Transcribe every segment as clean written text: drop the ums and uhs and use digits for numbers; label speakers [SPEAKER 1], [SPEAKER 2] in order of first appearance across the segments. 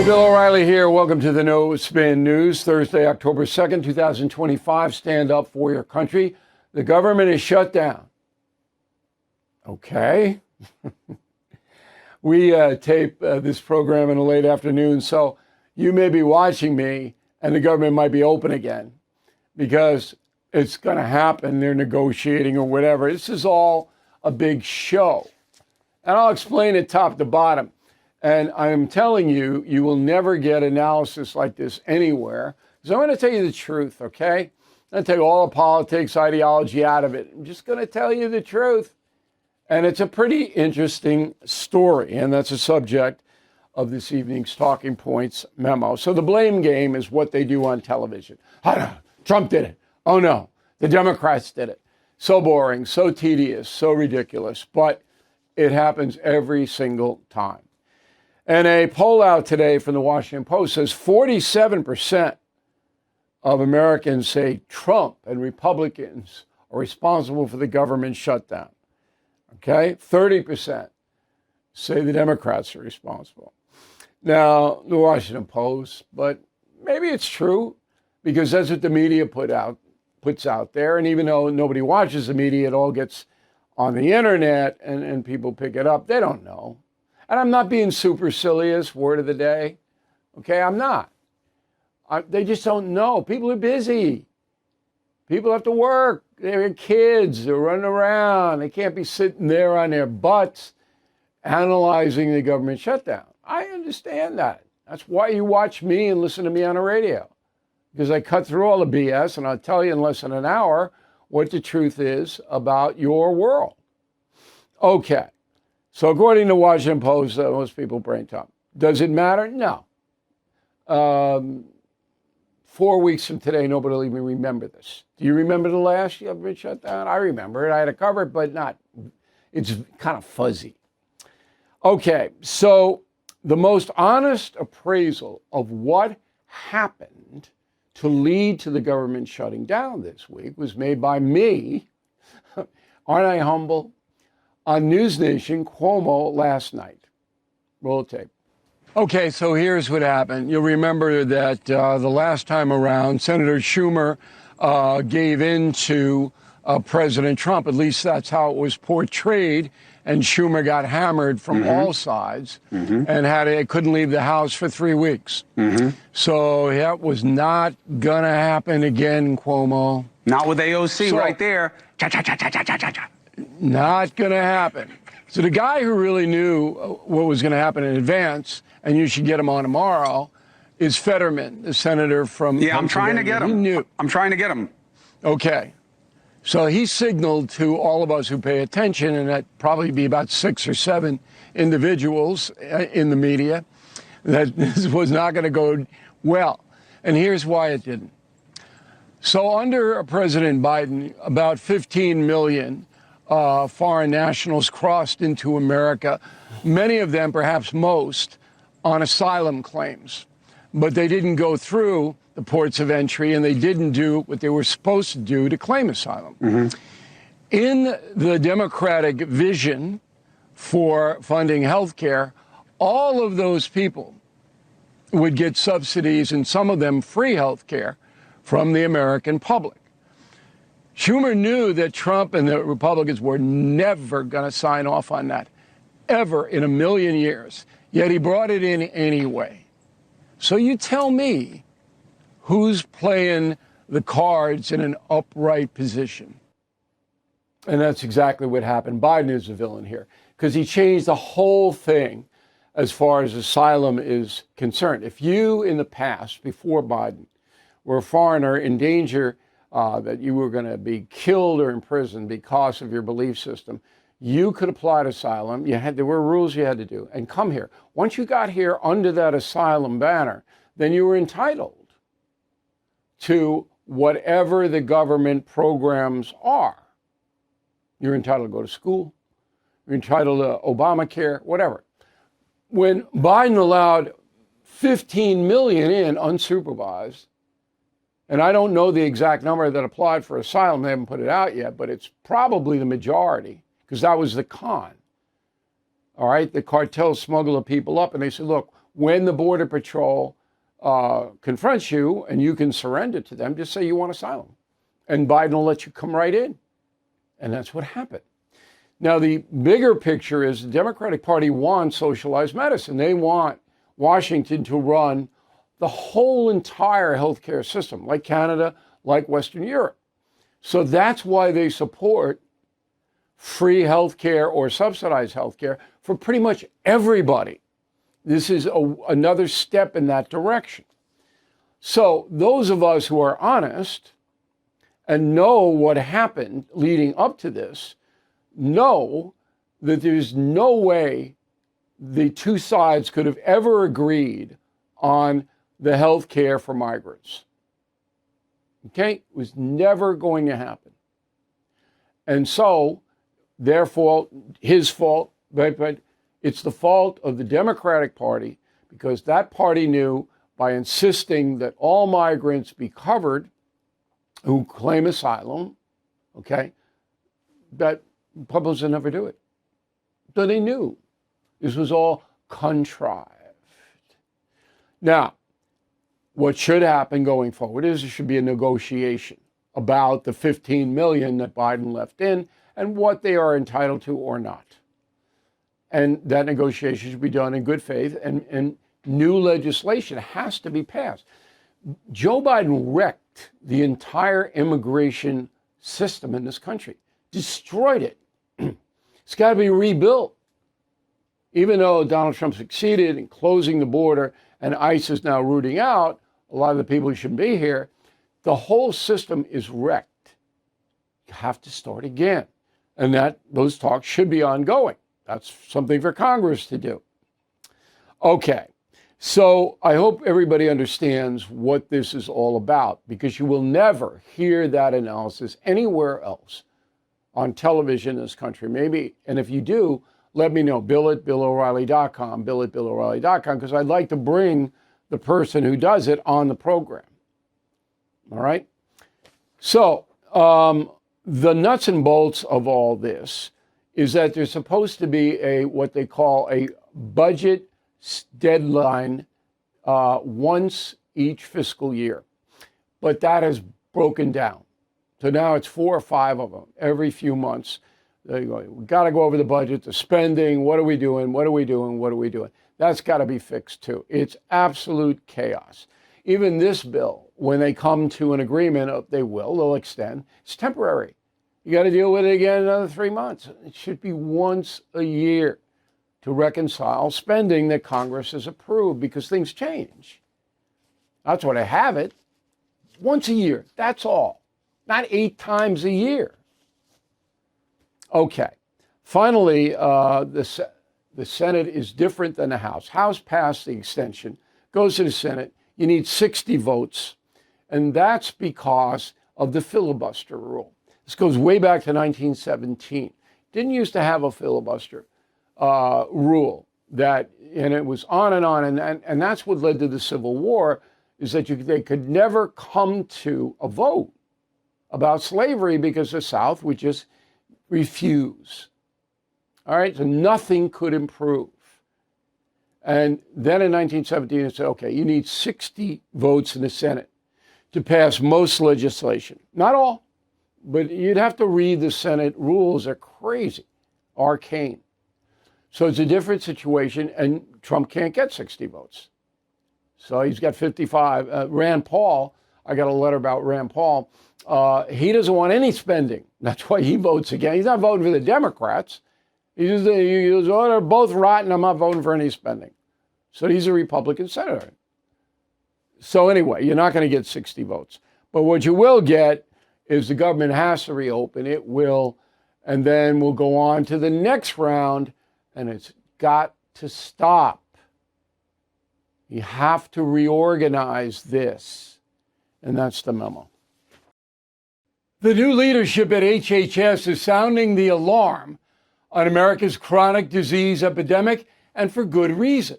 [SPEAKER 1] Bill O'Reilly here. Welcome to the No Spin News. Thursday, October 2nd, 2025. Stand up for your country. The government is shut down. Okay. We tape this program in the late afternoon, so you may be watching me and the government might be open again because it's going to happen. They're negotiating or whatever. This is all a big show. And I'll explain it top to bottom. And I'm telling you, you will never get analysis like this anywhere. So I'm going to tell you the truth, okay? I'm going to take all the politics, ideology out of it. I'm just going to tell you the truth. And it's a pretty interesting story. And that's the subject of this evening's Talking Points memo. So the blame game is what they do on television. Oh, no, Trump did it. Oh, no, the Democrats did it. So boring, so tedious, so ridiculous. But it happens every single time. And a poll out today from the Washington Post says 47% of Americans say Trump and Republicans are responsible for the government shutdown. Okay? 30% say the Democrats are responsible. Now, the Washington Post, but maybe it's true because that's what the media puts out there. And even though nobody watches the media, it all gets on the internet and people pick it up. They don't know. And I'm not being supercilious, word of the day. Okay, I'm not. They just don't know. People are busy. People have to work. They have kids. They're running around. They can't be sitting there on their butts analyzing the government shutdown. I understand that. That's why you watch me and listen to me on the radio. Because I cut through all the BS and I'll tell you in less than an hour what the truth is about your world. Okay. So according to Washington Post, most people brain dump. Does it matter? No. 4 weeks from today, nobody will even remember this. Do you remember the last government shutdown? I remember it. I had to cover it, but not. It's kind of fuzzy. Okay, so the most honest appraisal of what happened to lead to the government shutting down this week was made by me. Aren't I humble? On News Nation, Cuomo last night. Roll tape. Okay, so here's what happened. You'll remember that the last time around, Senator Schumer gave in to President Trump. At least that's how it was portrayed. And Schumer got hammered from all sides and couldn't leave the House for 3 weeks. So that was not going to happen again, Cuomo.
[SPEAKER 2] Not with AOC right there. Cha-cha-cha-cha-cha-cha-cha.
[SPEAKER 1] Not going to happen. So the guy who really knew what was going to happen in advance, and you should get him on tomorrow, is Fetterman, the senator from
[SPEAKER 2] Pennsylvania. I'm trying to get him.
[SPEAKER 1] He knew.
[SPEAKER 2] I'm trying to get him.
[SPEAKER 1] Okay. So he signaled to all of us who pay attention, and that'd probably be about 6 or 7 individuals in the media, that this was not going to go well. And here's why it didn't. So under President Biden, about 15 million foreign nationals crossed into America, many of them, perhaps most, on asylum claims. But they didn't go through the ports of entry, and they didn't do what they were supposed to do to claim asylum. In the Democratic vision for funding health care, all of those people would get subsidies, and some of them free health care, from the American public. Schumer knew that Trump and the Republicans were never going to sign off on that, ever in a million years. Yet he brought it in anyway. So you tell me who's playing the cards in an upright position. And that's exactly what happened. Biden is the villain here because he changed the whole thing as far as asylum is concerned. If you, in the past, before Biden, were a foreigner in danger that you were going to be killed or imprisoned because of your belief system, you could apply to asylum. There were rules you had to do and come here. Once you got here under that asylum banner, then you were entitled to whatever the government programs are. You're entitled to go to school. You're entitled to Obamacare, whatever. When Biden allowed 15 million in unsupervised, and I don't know the exact number that applied for asylum. They haven't put it out yet, but it's probably the majority because that was the con. All right, the cartels smuggle the people up and they said, look, when the Border Patrol confronts you and you can surrender to them, just say you want asylum. And Biden will let you come right in. And that's what happened. Now, the bigger picture is the Democratic Party wants socialized medicine. They want Washington to run the whole entire healthcare system, like Canada, like Western Europe. So that's why they support free healthcare or subsidized healthcare for pretty much everybody. This is another step in that direction. So those of us who are honest and know what happened leading up to this know that there's no way the two sides could have ever agreed on the health care for migrants. Okay? It was never going to happen. And so, therefore, his fault, but it's the fault of the Democratic Party, because that party knew by insisting that all migrants be covered who claim asylum, okay, that Republicans would never do it. So they knew this was all contrived. Now, what should happen going forward is there should be a negotiation about the $15 million that Biden left in and what they are entitled to or not. And that negotiation should be done in good faith, and new legislation has to be passed. Joe Biden wrecked the entire immigration system in this country, destroyed it. It's got to be rebuilt. Even though Donald Trump succeeded in closing the border and ICE is now rooting out a lot of the people who shouldn't be here, the whole system is wrecked. You have to start again. And those talks should be ongoing. That's something for Congress to do. Okay, so I hope everybody understands what this is all about, because you will never hear that analysis anywhere else on television in this country. Maybe, and if you do, let me know. Bill at BillO'Reilly.com, Bill at BillO'Reilly.com, because I'd like to bring the person who does it on the program. All right? So, the nuts and bolts of all this is that there's supposed to be what they call a budget deadline once each fiscal year. But that has broken down. So now it's 4 or 5 of them every few months. We've got to go over the budget, the spending. What are we doing? What are we doing? What are we doing? That's got to be fixed too. It's absolute chaos. Even this bill, when they come to an agreement, they'll extend. It's temporary. You got to deal with it again another 3 months. It should be once a year to reconcile spending that Congress has approved, because things change. That's why they have it. Once a year, that's all. Not 8 times a year. Okay. Finally, the Senate is different than the House. House passed the extension, goes to the Senate. You need 60 votes, and that's because of the filibuster rule. This goes way back to 1917. Didn't used to have a filibuster rule and it was on, and that's what led to the Civil War, is that they could never come to a vote about slavery because the South would just refuse. All right, so nothing could improve. And then in 1917, it said, okay, you need 60 votes in the Senate to pass most legislation. Not all, but you'd have to read the Senate rules. They're crazy, arcane. So it's a different situation, and Trump can't get 60 votes. So he's got 55. Rand Paul, I got a letter about Rand Paul. He doesn't want any spending. That's why he votes again. He's not voting for the Democrats. He goes, oh, they're both rotten. I'm not voting for any spending. So he's a Republican senator. So anyway, you're not going to get 60 votes. But what you will get is the government has to reopen. It will. And then we'll go on to the next round, and it's got to stop. You have to reorganize this. And that's the memo. The new leadership at HHS is sounding the alarm on America's chronic disease epidemic, and for good reason.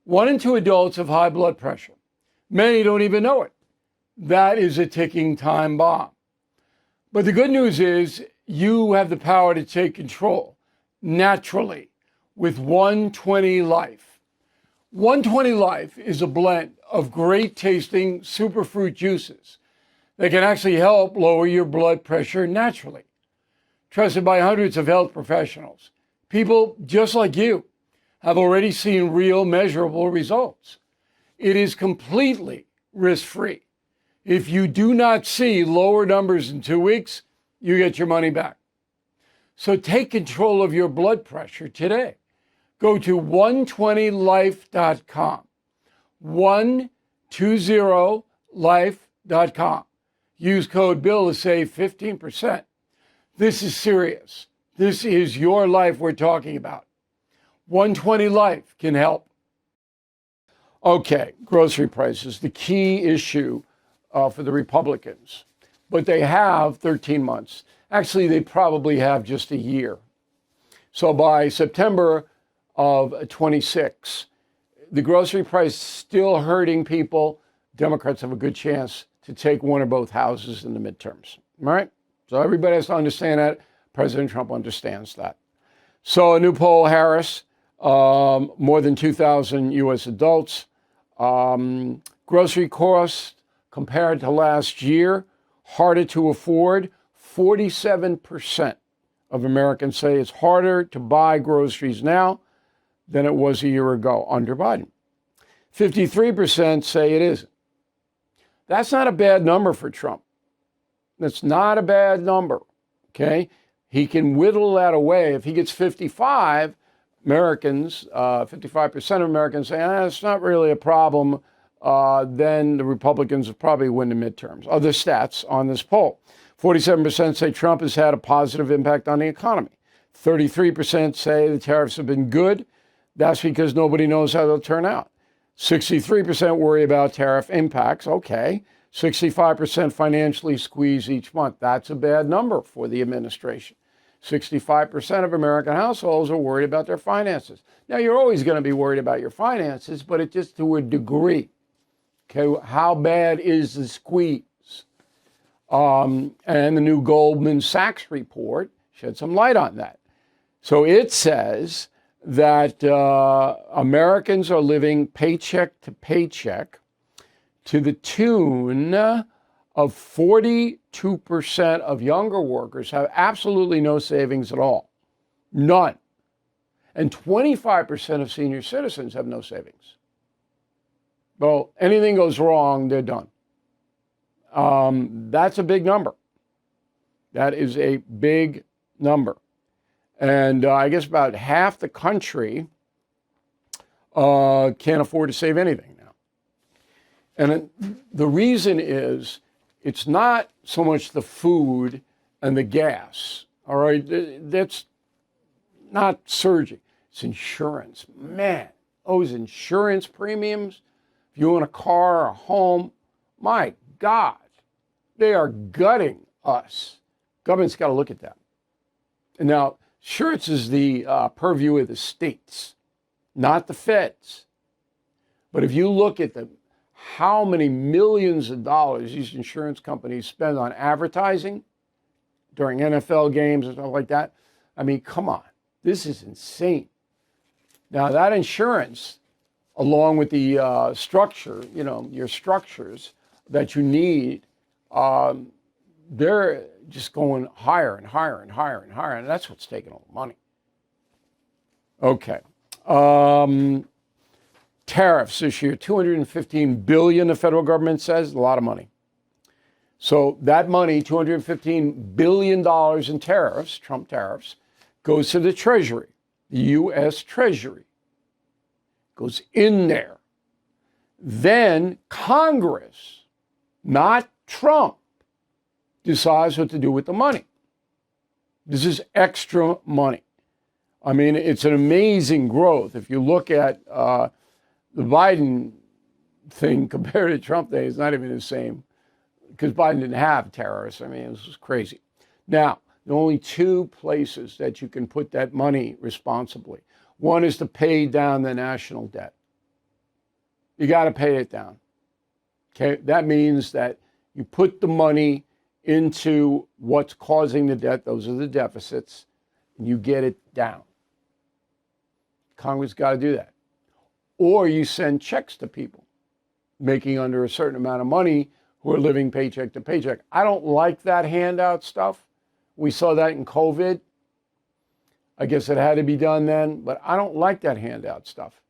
[SPEAKER 1] 1 in 2 adults have high blood pressure. Many don't even know it. That is a ticking time bomb. But the good news is you have the power to take control naturally with 120 Life. 120 Life is a blend of great tasting superfruit juices that can actually help lower your blood pressure naturally. Trusted by hundreds of health professionals, people just like you have already seen real measurable results. It is completely risk-free. If you do not see lower numbers in 2 weeks, you get your money back. So take control of your blood pressure today. Go to 120life.com, 120life.com. Use code BILL to save 15%. This is serious. This is your life we're talking about. 120 Life can help. Okay, grocery prices, the key issue for the Republicans. But they have 13 months. Actually, they probably have just a year. So by September of 26, the grocery price is still hurting people. Democrats have a good chance to take one or both houses in the midterms. All right? So everybody has to understand that. President Trump understands that. So a new poll, Harris, more than 2,000 U.S. adults. Grocery costs compared to last year, harder to afford. 47% of Americans say it's harder to buy groceries now than it was a year ago under Biden. 53% say it isn't. That's not a bad number for Trump. That's not a bad number, okay? He can whittle that away. If he gets 55, Americans, 55% of Americans say, it's not really a problem, then the Republicans will probably win the midterms. Other stats on this poll. 47% say Trump has had a positive impact on the economy. 33% say the tariffs have been good. That's because nobody knows how they'll turn out. 63% worry about tariff impacts. Okay. 65% financially squeeze each month. That's a bad number for the administration. 65% of American households are worried about their finances. Now, you're always going to be worried about your finances, but it's just to a degree. Okay, how bad is the squeeze? And the new Goldman Sachs report shed some light on that. So it says that Americans are living paycheck to paycheck to the tune of 42% of younger workers have absolutely no savings at all. None. And 25% of senior citizens have no savings. Well, anything goes wrong, they're done. That's a big number. That is a big number. And I guess about half the country can't afford to save anything now. And the reason is it's not so much the food and the gas, all right? That's not surging. It's insurance. Man, those insurance premiums, if you own a car or a home, my God, they are gutting us. Government's got to look at that. And now, insurance is the purview of the states, not the feds. But if you look at how many millions of dollars these insurance companies spend on advertising during NFL games and stuff like that, I mean, come on, this is insane. Now, that insurance, along with the structure, your structures that you need, they're just going higher and higher and higher and higher, and that's what's taking all the money. Okay. Tariffs this year, $215 billion, the federal government says, a lot of money. So that money, $215 billion in tariffs, Trump tariffs, goes to the Treasury, the U.S. Treasury. Goes in there. Then Congress, not Trump, decides what to do with the money. This is extra money. I mean, it's an amazing growth. If you look at the Biden thing compared to Trump days, it's not even the same, because Biden didn't have terrorists. I mean, this was crazy. Now, there are only two places that you can put that money responsibly. One is to pay down the national debt. You got to pay it down. Okay, that means that you put the money into what's causing the debt. Those are the deficits, and you get it down. Congress got to do that. or you send checks to people making under a certain amount of money who are living paycheck to paycheck. I don't like that handout stuff. We saw that in COVID. I guess it had to be done then, but I don't like that handout stuff.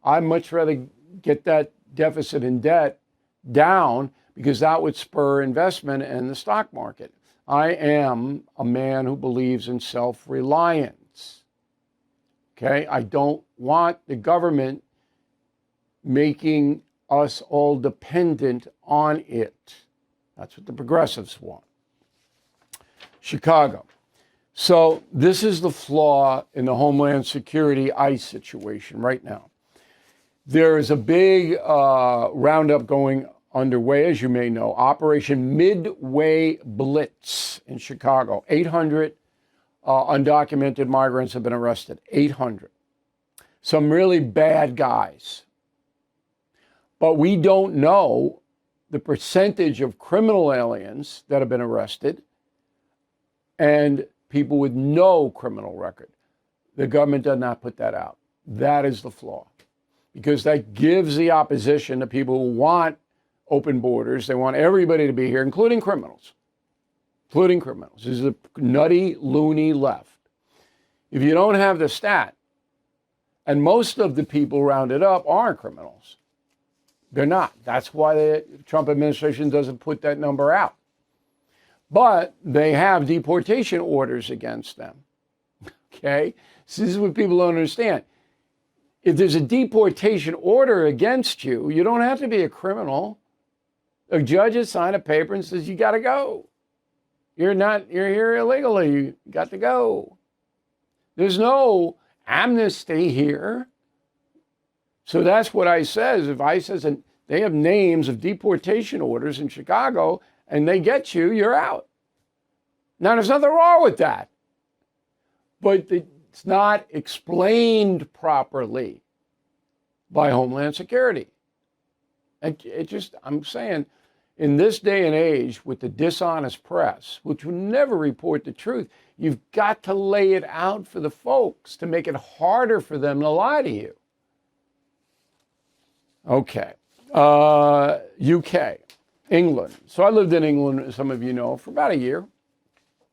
[SPEAKER 1] I'd much rather get that deficit and debt down because that would spur investment in the stock market. I am a man who believes in self-reliance. Okay? I don't want the government making us all dependent on it. That's what the progressives want. Chicago. So this is the flaw in the Homeland Security ICE situation right now. There is a big roundup going underway, as you may know, Operation Midway Blitz in Chicago. 800 undocumented migrants have been arrested. 800. Some really bad guys. But we don't know the percentage of criminal aliens that have been arrested and people with no criminal record. The government does not put that out. That is the flaw. Because that gives the opposition, the people who want open borders, they want everybody to be here, including criminals. Including criminals. This is a nutty, loony left. If you don't have the stat, and most of the people rounded up aren't criminals. They're not. That's why the Trump administration doesn't put that number out. But they have deportation orders against them. Okay? So this is what people don't understand. If there's a deportation order against you, you don't have to be a criminal. A judge has signed a paper and says, you got to go. You're here illegally. You got to go. There's no amnesty here. So that's what ICE says. If ICE says they have names of deportation orders in Chicago and they get you, you're out. Now, there's nothing wrong with that. But it's not explained properly by Homeland Security. And I'm saying, in this day and age with the dishonest press, which will never report the truth, you've got to lay it out for the folks to make it harder for them to lie to you. Okay. UK, England. So I lived in England, as some of you know, for about a year.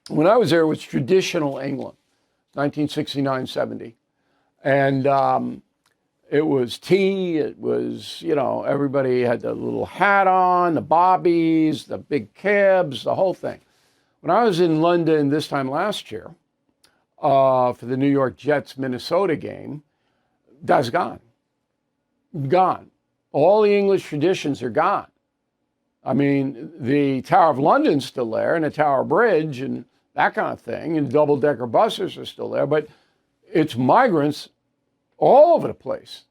[SPEAKER 1] When I was there, it was traditional England, 1969-70. And it was tea. It was, everybody had the little hat on, the bobbies, the big cabs, the whole thing. When I was in London this time last year for the New York Jets-Minnesota game, that's gone. Gone. All the English traditions are gone. I mean, the Tower of London's still there, and the Tower Bridge, and that kind of thing, and double-decker buses are still there, but it's migrants all over the place.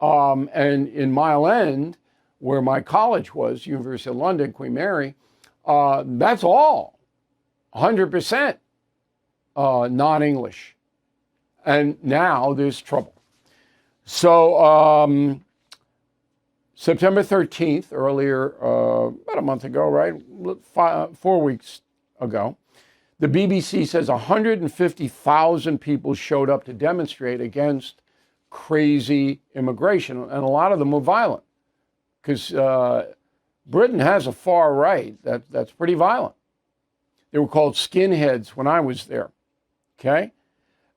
[SPEAKER 1] And in Mile End, where my college was, University of London, Queen Mary, that's all 100% non-English. And now there's trouble. So September 13th, earlier, about a month ago, right? 4 weeks ago, the BBC says 150,000 people showed up to demonstrate against crazy immigration, and a lot of them were violent, because Britain has a far right that's pretty violent. They were called skinheads when I was there, okay?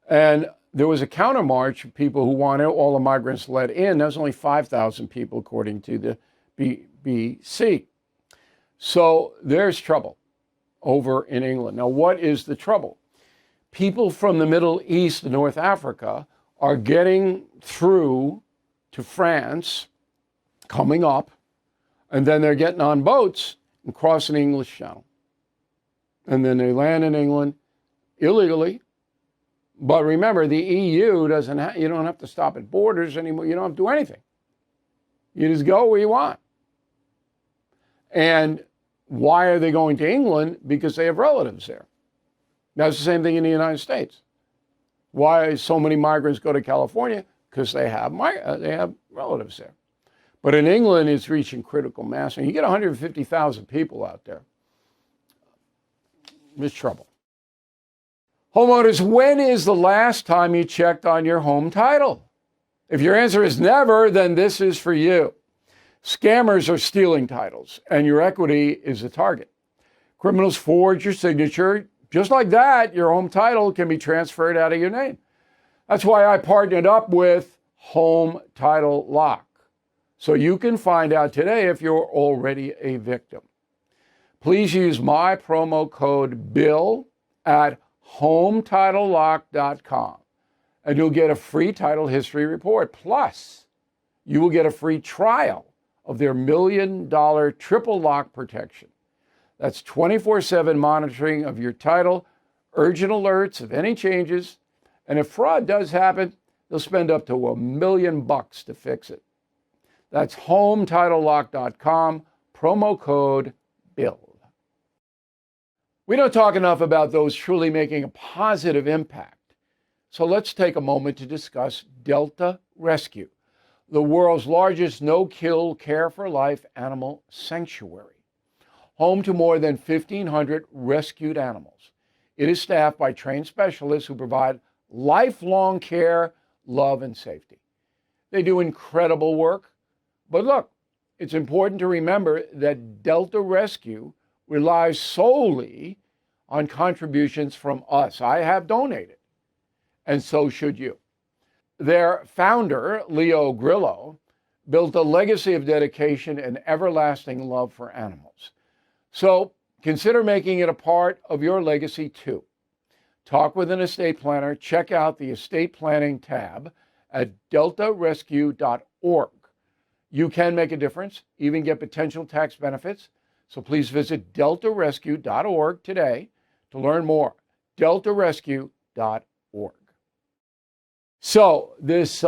[SPEAKER 1] And there was a countermarch of people who wanted all the migrants let in. That was only 5,000 people, according to the BBC. So there's trouble over in England. Now, what is the trouble? People from the Middle East and North Africa are getting through to France, coming up, and then they're getting on boats and crossing the English Channel. And then they land in England illegally. But remember, the EU you don't have to stop at borders anymore. You don't have to do anything. You just go where you want. And why are they going to England? Because they have relatives there. That's the same thing in the United States. Why so many migrants go to California? Because they have relatives there. But in England, it's reaching critical mass. And you get 150,000 people out there. There's trouble. Homeowners, when is the last time you checked on your home title? If your answer is never, then this is for you. Scammers are stealing titles, and your equity is a target. Criminals forge your signature. Just like that, your home title can be transferred out of your name. That's why I partnered up with Home Title Lock, so you can find out today if you're already a victim. Please use my promo code BILL at HometitleLock.com, and you'll get a free title history report. Plus, you will get a free trial of their $1 million triple lock protection. That's 24/7 monitoring of your title, urgent alerts of any changes, and if fraud does happen, they'll spend up to $1 million to fix it. That's HometitleLock.com, promo code BILL. We don't talk enough about those truly making a positive impact. So let's take a moment to discuss Delta Rescue, the world's largest no-kill care-for-life animal sanctuary. Home to more than 1,500 rescued animals. It is staffed by trained specialists who provide lifelong care, love, and safety. They do incredible work. But look, it's important to remember that Delta Rescue relies solely on contributions from us. I have donated, and so should you. Their founder, Leo Grillo, built a legacy of dedication and everlasting love for animals. So consider making it a part of your legacy too. Talk with an estate planner. Check out the estate planning tab at deltarescue.org. You can make a difference, even get potential tax benefits. So please visit deltarescue.org today to learn more. deltarescue.org. So this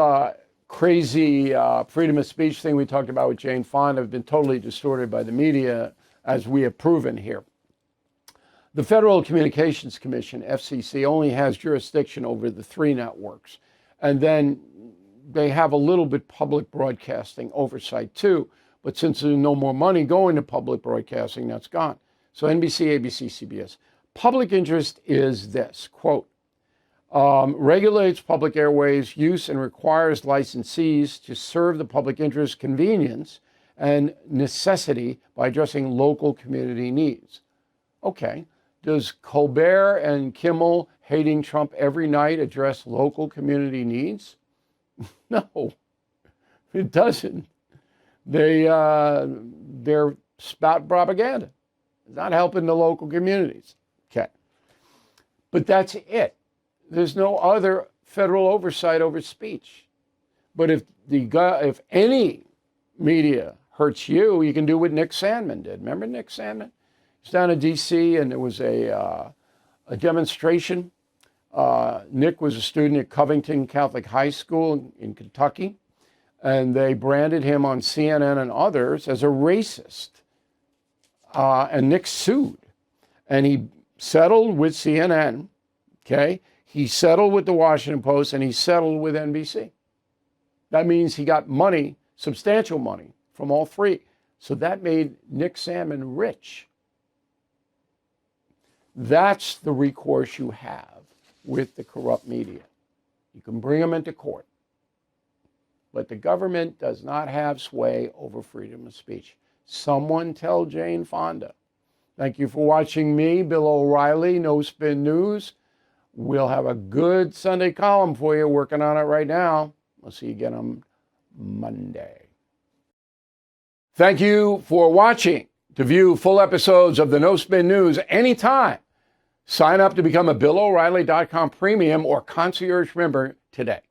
[SPEAKER 1] crazy freedom of speech thing we talked about with Jane Fonda have been totally distorted by the media, as we have proven here. The Federal Communications Commission, FCC, only has jurisdiction over the 3 networks. And then they have a little bit public broadcasting oversight too. But since there's no more money going to public broadcasting, that's gone. So NBC, ABC, CBS. Public interest is this, quote, regulates public airways use and requires licensees to serve the public interest, convenience, and necessity by addressing local community needs. Okay, does Colbert and Kimmel hating Trump every night address local community needs? No, it doesn't. They're spout propaganda. It's not helping the local communities. Okay, but that's it. There's no other federal oversight over speech. But if any media hurts you, you can do what Nick Sandmann did. Remember Nick Sandmann? He's down in D.C. and there was a demonstration. Nick was a student at Covington Catholic High School in Kentucky, and they branded him on CNN and others as a racist. And Nick sued, and he settled with CNN, okay? He settled with the Washington Post, and he settled with NBC. That means he got money, substantial money, from all 3. So that made Nick Sandmann rich. That's the recourse you have with the corrupt media. You can bring them into court. But the government does not have sway over freedom of speech. Someone tell Jane Fonda. Thank you for watching me, Bill O'Reilly, No Spin News. We'll have a good Sunday column for you, working on it right now. I'll see you again on Monday. Thank you for watching. To view full episodes of the No Spin News anytime, sign up to become a BillO'Reilly.com premium or concierge member today.